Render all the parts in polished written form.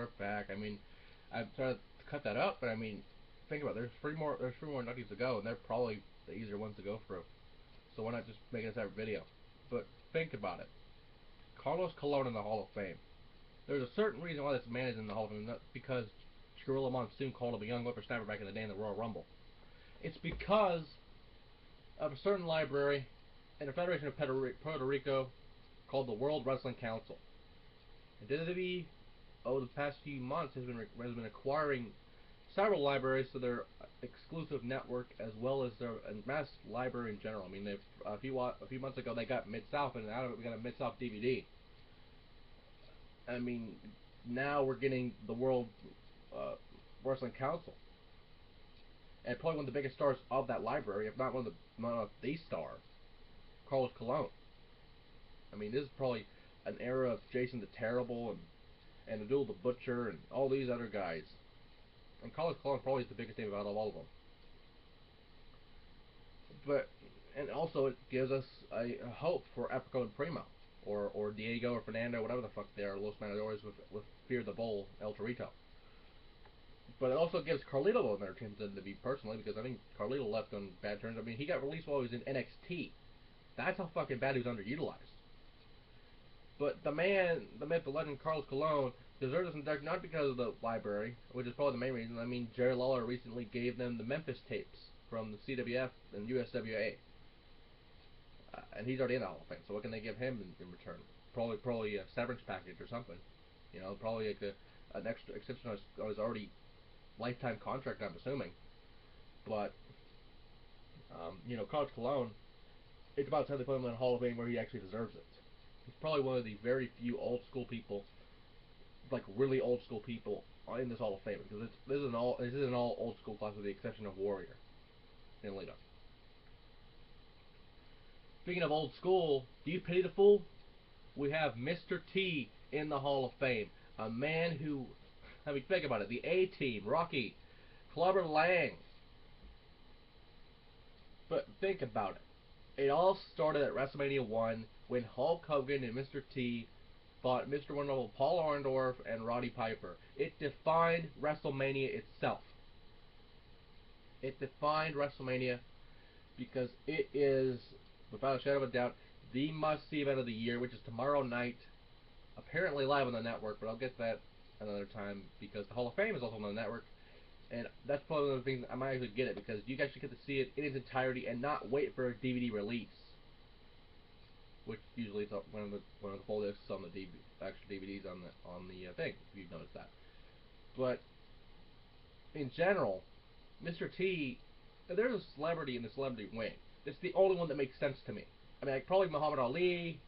we're back. I mean, I'm trying to cut that up, but I mean, think about it. There's three more inductees to go, and they're probably the easier ones to go through. So why not just make a separate video? But think about it. Carlos Colon in the Hall of Fame. There's a certain reason why this man is in the Hall of Fame, not because Gorilla Monsoon called him a young whippersnapper back in the day in the Royal Rumble. It's because of a certain library in the Federation of Puerto Rico called the World Wrestling Council. And WWE, over the past few months, has been acquiring several libraries to their exclusive network, as well as their mass library in general. I mean, a few months ago they got Mid-South, and out of it we got a Mid-South DVD. I mean, now we're getting the World Wrestling Council, and probably one of the biggest stars of that library, if not the star, Carlos Colon. I mean, this is probably an era of Jason the Terrible and Abdul the Butcher and all these other guys. And Carlos Colon probably is the biggest name out of all of them. But, and also it gives us a hope for Epico and Primo, or Diego or Fernando, whatever the fuck they are, Los Matadores with Fear the Bull, El Torito. But it also gives Carlito another chance to be personally, because I think Carlito left on bad terms. I mean, he got released while he was in NXT. That's how fucking bad he was underutilized. But the man, the myth, the legend, Carlos Colon deserves this induction not because of the library, which is probably the main reason. I mean, Jerry Lawler recently gave them the Memphis tapes from the CWF and USWA. And he's already in the Hall of Fame, so what can they give him in return? Probably a severance package or something. You know, probably like an extra extension on his already lifetime contract, I'm assuming. But, you know, Carlos Colon, it's about time they put him in the Hall of Fame where he actually deserves it. He's probably one of the very few old school people, like really old school people, in this Hall of Fame, because this is an all old school class with the exception of Warrior and Lita. Speaking of old school, do you pity the fool? We have Mr. T in the Hall of Fame, a man who, I mean, think about it, the A-Team, Rocky, Clubber Lang. But think about it. It all started at WrestleMania 1 when Hulk Hogan and Mr. T fought Mr. Wonderful Paul Orndorff and Roddy Piper. It defined WrestleMania itself. It defined WrestleMania because it is, without a shadow of a doubt, the must-see event of the year, which is tomorrow night, apparently live on the network, but I'll get that another time because the Hall of Fame is also on the network. And that's probably one of the things I might actually get it, because you actually get to see it in its entirety and not wait for a DVD release, which usually is one of the full discs on the actual DVDs on the thing. If you've noticed that. But in general, Mr. T, there's a celebrity in the celebrity wing. It's the only one that makes sense to me. I mean, like, probably Muhammad Ali,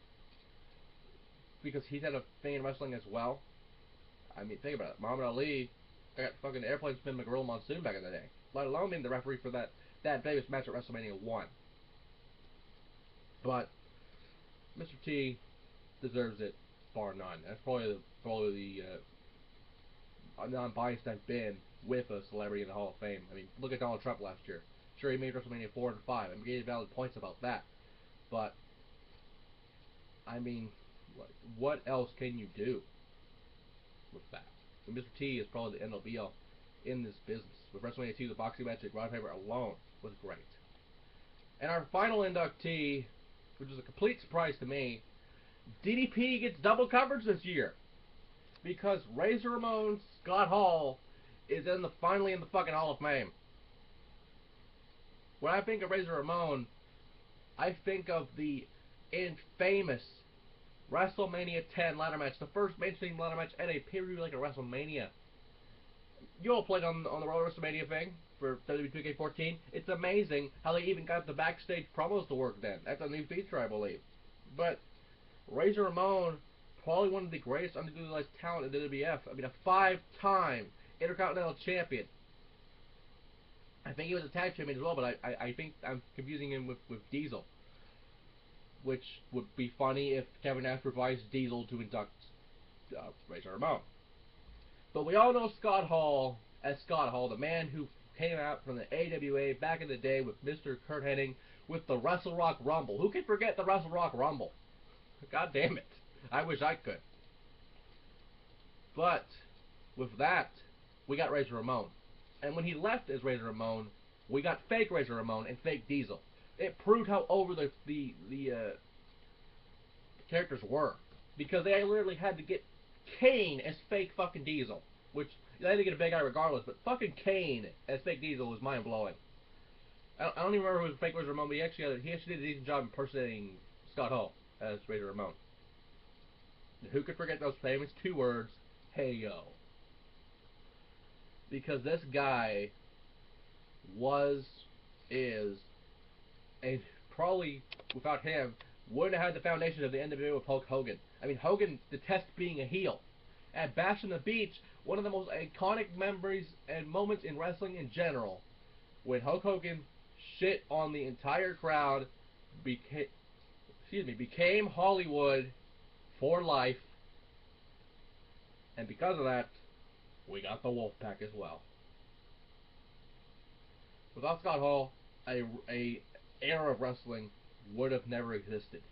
because he's had a thing in wrestling as well. I mean, think about it. Muhammad Ali got fucking airplane spin McGorilla Monsoon back in the day, let alone being the referee for that famous match at WrestleMania 1. But Mr. T deserves it, bar none. That's probably the non-biased I've been with a celebrity in the Hall of Fame. I mean, look at Donald Trump last year. Sure, he made WrestleMania 4 and 5. I'm getting valid points about that. But, I mean, what else can you do with that? And Mr. T is probably the end all be all in this business. With WrestleMania 2, the boxing match at Roddy Piper alone was great. And our final inductee, which is a complete surprise to me, DDP gets double coverage this year, because Razor Ramon Scott Hall is finally in the fucking Hall of Fame. When I think of Razor Ramon, I think of the infamous WrestleMania 10 ladder match, the first mainstream ladder match at a pay-per-view like a WrestleMania. You all played on the Royal WrestleMania thing for WWE 2K14. It's amazing how they even got the backstage promos to work then. That's a new feature, I believe. But Razor Ramon, probably one of the greatest underutilized talent in the WWF. I mean, a 5-time Intercontinental Champion. I think he was a tag champion as well, but I think I'm confusing him with Diesel. Which would be funny if Kevin Nash advised Diesel to induct Razor Ramon. But we all know Scott Hall as Scott Hall, the man who came out from the AWA back in the day with Mr. Kurt Hennig with the Wrestle Rock Rumble. Who can forget the Wrestle Rock Rumble? God damn it. I wish I could. But With that, we got Razor Ramon. And when he left as Razor Ramon, we got fake Razor Ramon and fake Diesel. It proved how over the characters were. Because they literally had to get Kane as fake fucking Diesel. Which, they had to get a big guy regardless, but fucking Kane as fake Diesel was mind-blowing. I don't even remember who was fake Razor Ramon, but he actually did a decent job impersonating Scott Hall as Razor Ramon. Who could forget those famous 2 words, hey yo. Because this guy is, and probably without him, wouldn't have had the foundation of the NWA with Hulk Hogan. I mean, Hogan detests being a heel. At Bash on the Beach, one of the most iconic memories and moments in wrestling in general, when Hulk Hogan shit on the entire crowd, became Hollywood for life, and because of that, we got the Wolfpack as well. Without Scott Hall, a era of wrestling would have never existed.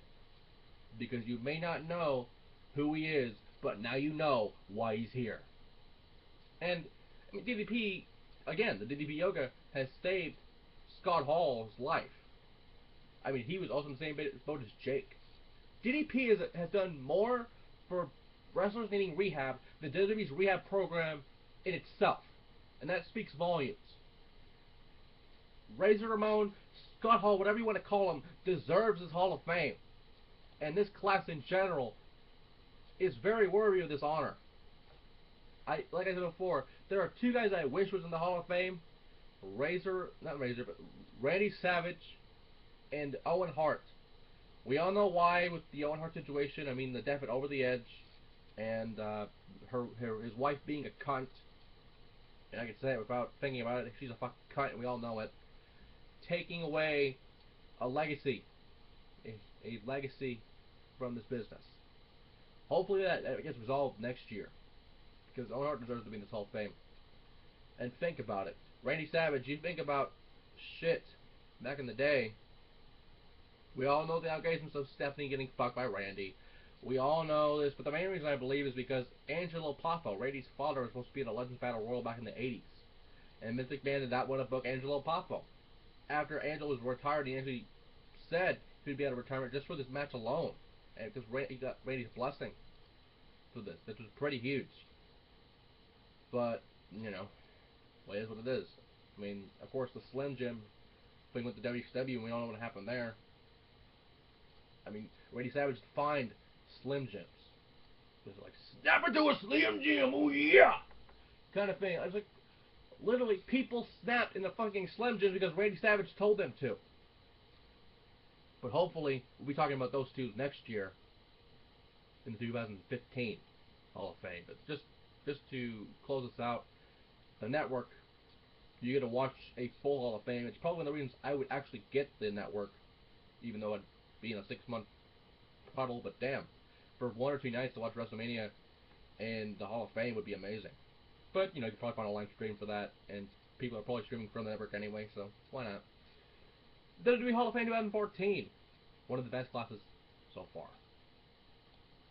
Because you may not know who he is, but now you know why he's here. And I mean, DDP, again, the DDP Yoga has saved Scott Hall's life. I mean, he was also in the same boat as Jake. DDP has done more for wrestlers needing rehab than WWE's rehab program in itself. And that speaks volumes. Razor Ramon, Scott Hall, whatever you want to call him, deserves his Hall of Fame. And this class in general is very worthy of this honor. Like I said before, there are 2 guys I wish was in the Hall of Fame. Randy Savage and Owen Hart. We all know why with the Owen Hart situation. I mean, the death went over the edge, and his wife being a cunt. And I can say it without thinking about it. She's a fucking cunt, and we all know it. Taking away a legacy, a legacy from this business. Hopefully that gets resolved next year, because Owen Hart deserves to be in this Hall of Fame. And think about it, Randy Savage. You think about shit back in the day. We all know the allegations of Stephanie getting fucked by Randy. We all know this, but the main reason I believe is because Angelo Poffo, Randy's father, was supposed to be in a Legends Battle Royal back in the 80s. And Vince McMahon did not want to book Angelo Poffo. After Angelo was retired, he actually said he'd be out of retirement just for this match alone. And because he got Randy's blessing for this. This was pretty huge. But, you know, well, it is what it is. I mean, of course, the Slim Jim thing with the WCW, and we all know what happened there. I mean, Randy Savage defined Slim Jims. It was like, snap it to a Slim Jim, oh yeah! Kind of thing. I was like, literally, people snapped in the fucking Slim Jims because Randy Savage told them to. But hopefully, we'll be talking about those 2 next year in the 2015 Hall of Fame. But just to close this out, the network, you get to watch a full Hall of Fame. It's probably one of the reasons I would actually get the network, even though I'd be in a 6-month puddle. But damn, for 1 or 2 nights to watch WrestleMania and the Hall of Fame would be amazing. But, you know, you can probably find a live stream for that, and people are probably streaming from the network anyway, so why not? WWE Hall of Fame 2014. One of the best classes so far.